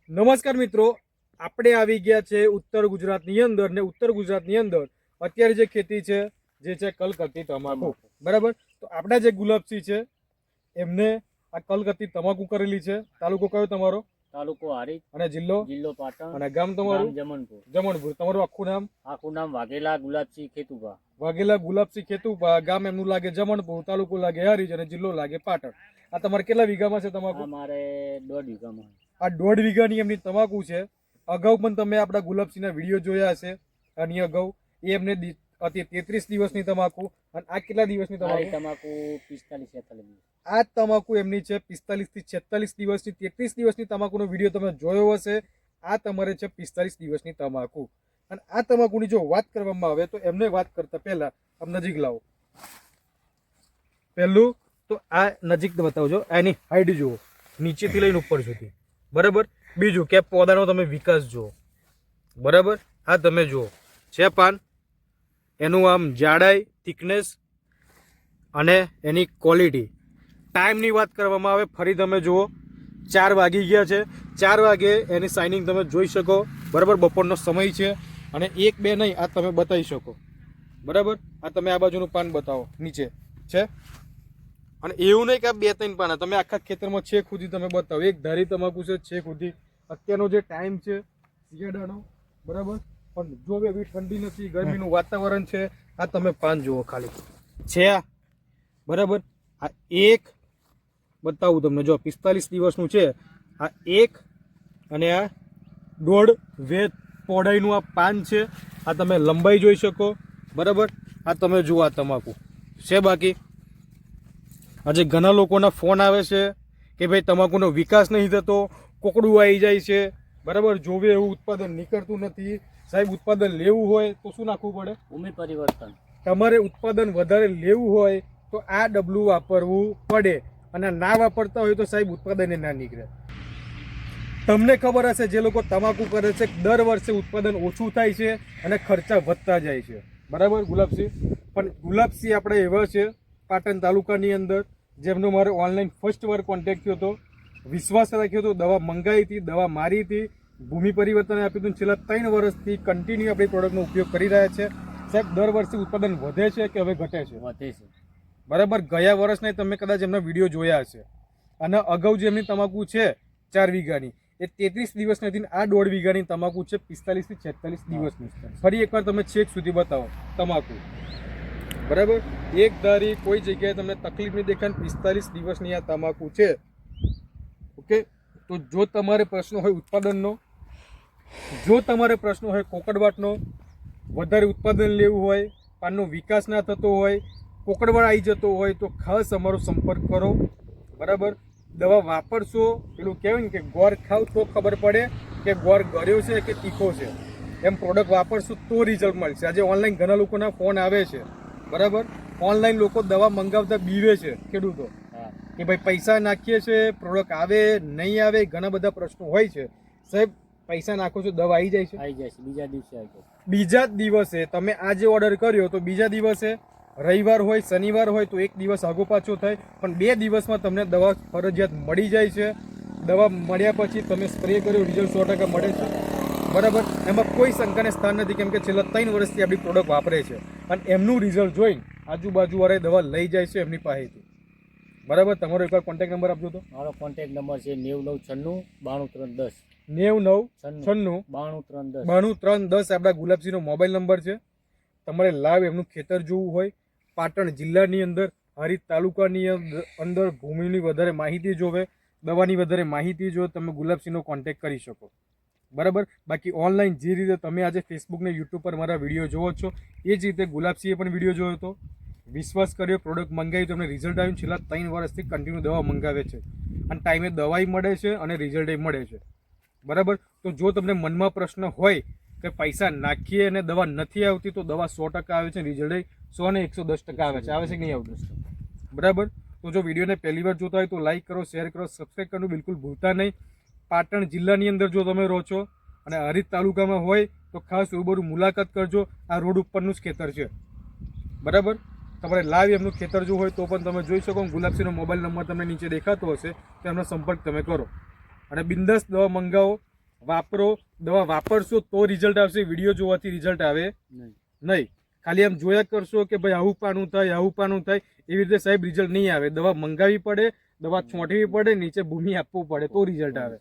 નમસ્કાર મિત્રો, આપણે આવી ગયા છે ઉત્તર ગુજરાતની અંદર ને ઉત્તર ગુજરાતની અંદર અત્યારે જે ખેતી છે જે છે કલકત્તી તમાકુ, બરાબર. તો આપણા જે ગુલાબસિંહ છે એમને આ કલકત્તી તમાકુ કરેલી છે. તાલુકો કયો તમારો? તાલુકો હારીજ અને જિલ્લો પાટણ અને ગામ તમારું? જમણપુર. તમારું આખું નામ? વાઘેલા ગુલાબસિંહ ખેતુભા. વાઘેલા ગુલાબસિંહ ખેતુભા. ગામ એમનું લાગે જમણપુર, તાલુકો લાગે હારીજ અને જિલ્લો લાગે પાટણ. આ તમારે કેટલા વીઘામાં છે તમાકુ? અમારે 1.5 વીઘામાં. આ 1.5 વીઘાની એમની તમાકુ છે. અગાઉ પણ તમે આપણા ગુલાબસિંહના વિડીયો જોયા હશે. આની અગાઉ એ એમને 33 દિવસની તમાકુ. અને આ કેટલા દિવસની તમાકુ? 45-46 દિવસ. આ તમાકુ એમની છે 45 થી 46 દિવસની. 33 દિવસની તમાકુનો વિડીયો તમે જોયો હશે. આ તમારે છે 45 દિવસની તમાકુ. અને આ તમાકુની જો વાત કરવામાં આવે તો એમને વાત કરતા પહેલા આમ નજીક લાવો. પહેલું તો આ નજીક બતાવજો, એની હાઈટ જુઓ નીચેથી લઈને ઉપર સુધી, બરાબર. બીજું કે પૌધાનો તમે વિકાસ જુઓ, બરાબર. આ તમે જુઓ છે પાન, એનું આમ જાડાઈ, થિકનેસ અને એની ક્વોલિટી. ટાઈમની વાત કરવામાં આવે ફરી તમે જુઓ 4 વાગી ગયા છે. 4 વાગે એની શાઇનિંગ તમે જોઈ શકો, બરાબર. બપોરનો સમય છે અને 1-2 નહીં આ તમે બતાવી શકો, બરાબર. આ તમે આ બાજુનું પાન બતાવો, નીચે છે. અને એવું નહીં કે આ 2-3 પાના, તમે આખા ખેતરમાં છેક સુધી તમે બતાવો. એક ધારી તમાકુ છે છેક સુધી. અત્યારનો જે ટાઈમ છે શિયાળાનો, બરાબર. પણ જો એવી ઠંડી નથી, ગરમીનું વાતાવરણ છે. આ તમે પાન જુઓ ખાલી છે, બરાબર. આ એક બતાવું તમને, જો 45 દિવસનું છે. આ એક અને આ 1.5 વેત પહોળાઈનું આ પાન છે. આ તમે લંબાઈ જોઈ શકો, બરાબર. આ તમે જુઓ આ તમાકુ છે. બાકી આજે ઘણા લોકોના ફોન આવે છે કે ભાઈ તમાકુનો વિકાસ નહીં થતો, કોકડું આવી જાય છે, બરાબર. જોવે એવું ઉત્પાદન નીકળતું નથી. સાહેબ, ઉત્પાદન લેવું હોય તો શું નાખવું પડે? ભૂમિ પરિવર્તન. તમારે ઉત્પાદન વધારે લેવું હોય તો આ ડબલું વાપરવું પડે. અને ના વાપરતા હોય તો સાહેબ ઉત્પાદન ના નીકળે. તમને ખબર હશે જે લોકો તમાકુ કરે છે દર વર્ષે ઉત્પાદન ઓછું થાય છે અને ખર્ચા વધતા જાય છે, બરાબર. ગુલાબસિંહ પણ ગુલાબસિંહ આપણે એવા છે પાટણ તાલુકાની અંદર જેમનો મારે ઓનલાઈન ફર્સ્ટ વાર કોન્ટેક્ટ થયો હતો, વિશ્વાસ રાખ્યો હતો, દવા મંગાવી હતી, દવા મારી હતી, ભૂમિ પરિવર્તન આપ્યું હતું. છેલ્લા 3 વર્ષથી કન્ટિન્યુ આપણી પ્રોડક્ટનો ઉપયોગ કરી રહ્યા છે. સાહેબ, દર વર્ષે ઉત્પાદન વધે છે કે હવે ઘટે છે? વધે છે, બરાબર. ગયા વર્ષના તમે કદાચ એમના વિડીયો જોયા હશે. અને અગાઉ જે એમની તમાકુ છે 4 વીઘાની, એ 33 દિવસની હતી. આ 1.5 વીઘાની તમાકુ છે 45 થી 46 દિવસની. ફરી એકવાર તમે છેક સુધી બતાવો તમાકુ, બરાબર. એક ધારી કોઈ જગ્યાએ તમને તકલીફ નહીં દેખાય. 45 દિવસની આ તમાકુ છે, ઓકે. તો જો તમારે પ્રશ્ન હોય ઉત્પાદનનો, જો તમારે પ્રશ્ન હોય કોકડવાટનો, વધારે ઉત્પાદન લેવું હોય, પાનનો વિકાસ ના થતો હોય, કોકડવાળ આવી જતો હોય, તો ખાસ અમારો સંપર્ક કરો, બરાબર. દવા વાપરશો, પેલું કહેવાય ને કે ગોળ ખાવ તો ખબર પડે કે ગોળ ગળ્યો છે કે તીખો છે. એમ પ્રોડક્ટ વાપરશું તો રિઝલ્ટ મળશે. આજે ઓનલાઈન ઘણા લોકોના ફોન આવે છે, બરાબર. ઓનલાઈન લોકો દવા મંગાવતા બીવે છે ખેડૂતો કે ભાઈ પૈસા નાખીએ છીએ, પ્રોડક્ટ આવે નહીં આવે, ઘણા બધા પ્રશ્નો હોય છે. સાહેબ, પૈસા નાખો છો, દવા આવી જાય છે? આવી જાય છે, બીજા દિવસે આવી જાય. બીજા જ દિવસે તમે આજે ઓર્ડર કર્યો તો બીજા દિવસે, રવિવાર હોય શનિવાર હોય તો 1 દિવસ આગો પાછો થાય, પણ 2 દિવસમાં તમને દવા ફરજિયાત મળી જાય છે. દવા મળ્યા પછી તમે સ્પ્રે કર્યો, રિઝલ્ટ 100% મળે છે, બરાબર. એમાં કોઈ શંકાને સ્થાન નથી, કેમ કે છેલ્લા 3 વર્ષથી આપણી પ્રોડક્ટ વાપરે છે અને એમનું રિઝલ્ટ જોઈને આજુબાજુવાળાએ દવા લઈ જાય છે એમની પાસેથી, બરાબર. તમારો એકવાર કોન્ટેક્ટ નંબર આપજો તો. મારો કોન્ટેક્ટ નંબર છે 9996 92310. 9996 92310 આપણા ગુલાબસિંહનો મોબાઈલ નંબર છે. તમારે લાઈવ એમનું ખેતર જોવું હોય, પાટણ જિલ્લાની અંદર, હારીજ તાલુકાની અંદર ભૂમિની વધારે માહિતી જોવે, દવાની વધારે માહિતી જો, તમે ગુલાબસિંહનો કોન્ટેક્ટ કરી શકો, બરાબર. બાકી ઓનલાઈન જે રીતે તમે આજે ફેસબુક ને યુટ્યુબ પર મારા વિડીયો જોવો છો, એ જ રીતે ગુલાબસિંહે પણ વિડીયો જોયો હતો, વિશ્વાસ કર્યો, પ્રોડક્ટ મંગાવી, તમને રિઝલ્ટ આવ્યું. છેલ્લા 3 વર્ષથી કન્ટિન્યુ દવા મંગાવે છે અને ટાઈમે દવાઈ મળે છે અને રિઝલ્ટ મળે છે, બરાબર. તો જો તમને મનમાં પ્રશ્ન હોય કે પૈસા નાખીએ અને દવા નથી આવતી, તો દવા 100% આવે છે, રિઝલ્ટ 100 ને 110% આવે છે. આવે છે કે નહીં આવતું? બરાબર. તો જો વિડીયોને પહેલી વાર જોતા હોય તો લાઈક કરો, શેર કરો, સબસ્ક્રાઈબ કરવાનું બિલકુલ ભૂલતા નહીં. પાટણ જિલ્લાની અંદર જો તમે રહો છો અને હારીજ તાલુકામાં હોય તો ખાસ રૂબરૂ મુલાકાત કરજો. આ રોડ ઉપરનું જ ખેતર છે, બરાબર. તમારે લાઈવ એમનું ખેતર જોવું હોય તો પણ તમે જોઈ શકો. ગુલાબસિંહનો મોબાઈલ નંબર તમને નીચે દેખાતો હશે, તો એમનો સંપર્ક તમે કરો અને બિંદાસ દવા મંગાવો. વાપરો. દવા વાપરશો તો રિઝલ્ટ આવશે, વિડીયો જોવાથી રિઝલ્ટ આવે નહીં. નહીં. ખાલી આમ જોયા કરશો કે ભાઈ આવું પાનું થાય, આવું પાનું થાય, એવી રીતે સાહેબ રિઝલ્ટ નહીં આવે. દવા મંગાવવી પડે, દવા છોંટવી પડે, નીચે ભૂમિ આપવું પડે તો રિઝલ્ટ આવે.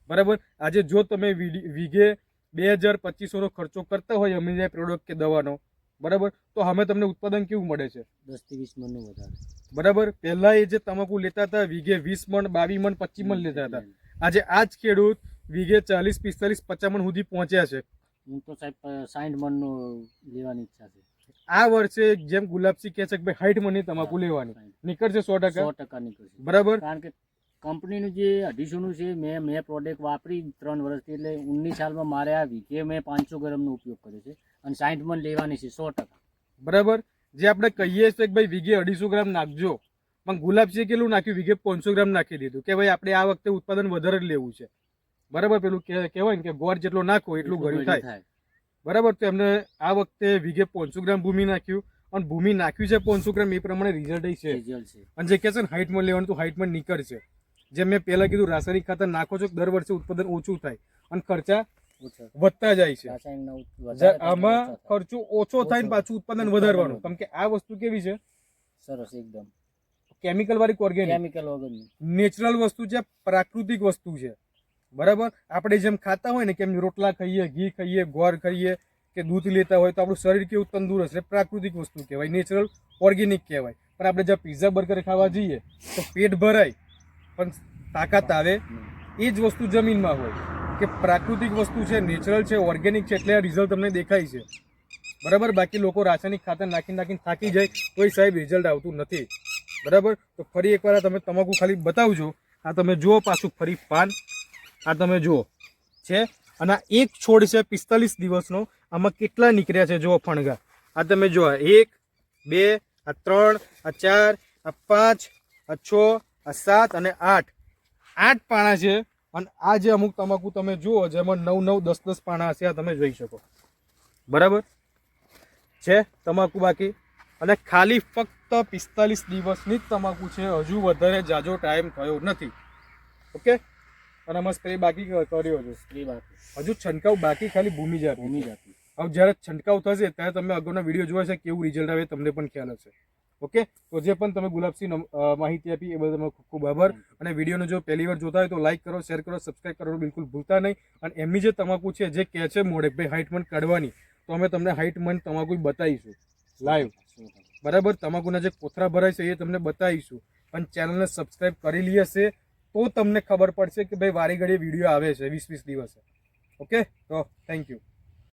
બરાબર. આજે જો તમે વીઘે 2000-2500 નો ખર્ચો કરતા હોય અમીરાઈ પ્રોડક્ટ કે દવાનો, બરાબર, તો અમે તમને ઉત્પાદન કેવું મળે છે? 10 થી 20 મણનું વધારે. બરાબર. પહેલા એ જે તમાકુ લેતા હતા વીઘે 20 મણ, 22 મણ, 25 મણ લેતા હતા. આજે આ જ ખેડૂત વીઘે 40, 45, 50 મણ સુધી પહોંચ્યા છે. હું તો સાહેબ 60 મણનું લેવાની ઈચ્છા છે. આ વર્ષે જેમ ગુલાબસિંહ કહે છે કે ભાઈ 60 મણની તમાકુ લેવાની, નીકળશે 100%. 100% નીકળશે. બરાબર. કારણ કે કંપનીનું જે 250 નું છે, મેં પ્રોડક્ટ વાપરી 3 વર્ષથી, એટલે 19 સાલમાં મારે આ વીઘે મેં 500 ગ્રામનો ઉપયોગ કર્યો છે અને 60 મણ લેવાની છે 100%. બરાબર. જે આપણે કહીએ છીએ કે ભાઈ વીઘે 250 ગ્રામ નાખજો, પણ ગુલાબસિંહે કેટલું નાખ્યું? વીઘે 500 ગ્રામ નાખી દીધું કે ભાઈ આપણે આ વખતે ઉત્પાદન વધારે જ લેવું છે. બરાબર. પેલું કહેવાય ને કે ગોળ જેટલો નાખો એટલું ગળ્યું થાય. બરાબર. તો એમને આ વખતે વીઘે 500 ગ્રામ ભૂમિ નાખ્યું, અને ભૂમિ નાખ્યું છે 500 ગ્રામ, એ પ્રમાણે રિઝલ્ટ છે. અને જે કહે છે ને 60 મણ લેવાનું, તો 60 મણ નીકળશે. જેમ મેં પહેલા કીધું, રાસાયણિક ખાતર નાખો છો દર વર્ષે ઉત્પાદન ઓછું થાય અને ખર્ચા વધતા જાય છે. આમાં ખર્ચો ઓછો થાય ને પાછું ઉત્પાદન વધારવાનું. કેમ કે આ વસ્તુ કેવી છે? સરસ, એકદમ કેમિકલ વાળી, ઓર્ગેનિક, કેમિકલ વગરની નેચરલ વસ્તુ છે, પ્રાકૃતિક વસ્તુ છે. બરાબર. આપણે જેમ ખાતા હોય ને, કેમ રોટલા ખાઈએ, ઘી ખાઈએ, ગોળ ખાઈએ કે દૂધ લેતા હોય, તો આપણું શરીર કેવું તંદુરસ્ત રહે. પ્રાકૃતિક વસ્તુ કહેવાય, નેચરલ ઓર્ગેનિક કહેવાય. પણ આપણે જ્યાં પિઝા બર્ગર ખાવા જઈએ તો પેટ ભરાય પણ તાકાત આવે. એ જ વસ્તુ જમીનમાં હોય કે પ્રાકૃતિક વસ્તુ છે, નેચરલ છે, ઓર્ગેનિક છે, એટલે આ રિઝલ્ટ તમને દેખાય છે. બરાબર. બાકી લોકો રાસાયણિક ખાતર નાખીને થાકી જાય તોય સાહેબ રિઝલ્ટ આવતું નથી. બરાબર. તો ફરી એકવાર તમે તમાકુ ખાલી બતાવજો. આ તમે જુઓ, પાછું ફરી પાન આ તમે જુઓ છે, અને આ એક છોડ છે 45 દિવસનો. આમાં કેટલા નીકળ્યા છે જુઓ ફણગા. આ તમે જુઓ, 1, 2, 3, 4, 5, 6, 7 અને 8 પાણા છે. અને આ જે અમુક તમાકુ તમે જુઓ જેમાં 9, 10 પાણા હશે, આ તમે જોઈ શકો. બરાબર છે તમાકુ બાકી. અને ખાલી ફક્ત 45 દિવસની જ તમાકુ છે, હજુ વધારે જાજો ટાઈમ થયો નથી. ઓકે. અને આમાં સ્પ્રે બાકી કર્યો છે, સ્પ્રે બાકી, હજુ છંટકાવ બાકી, ખાલી ભૂમિ જાતી. હવે જ્યારે છંટકાવ થશે ત્યારે તમે અગાઉના વિડીયો જોવા છે, કેવું રિઝલ્ટ આવે તમને પણ ખ્યાલ હશે. ઓકે. તો જે પણ તમે ગુલાબસિંહ માહિતી આપી એ બદલ તમારો ખૂબ ખૂબ આભાર. અને વિડીયોને જો પહેલી વાર જોતા હોય તો લાઈક કરો, શેર કરો, સબસ્ક્રાઈબ કરવાનું બિલકુલ ભૂલતા નહીં. અને એમની જે તમાકુ છે, જે કહે છે મોડે ભાઈ 60 મણ કાઢવાની, તો અમે તમને 60 મણ તમાકુ બતાવીશું લાઈવ. બરાબર. તમાકુના જે કોથરા ભરાય છે એ તમને બતાવીશું. પણ ચેનલને સબસ્ક્રાઈબ કરેલી હશે તો તમને ખબર પડશે કે ભાઈ વારે ઘડીએ વિડીયો આવે છે 20-20 દિવસે. ઓકે. તો થેન્ક યુ.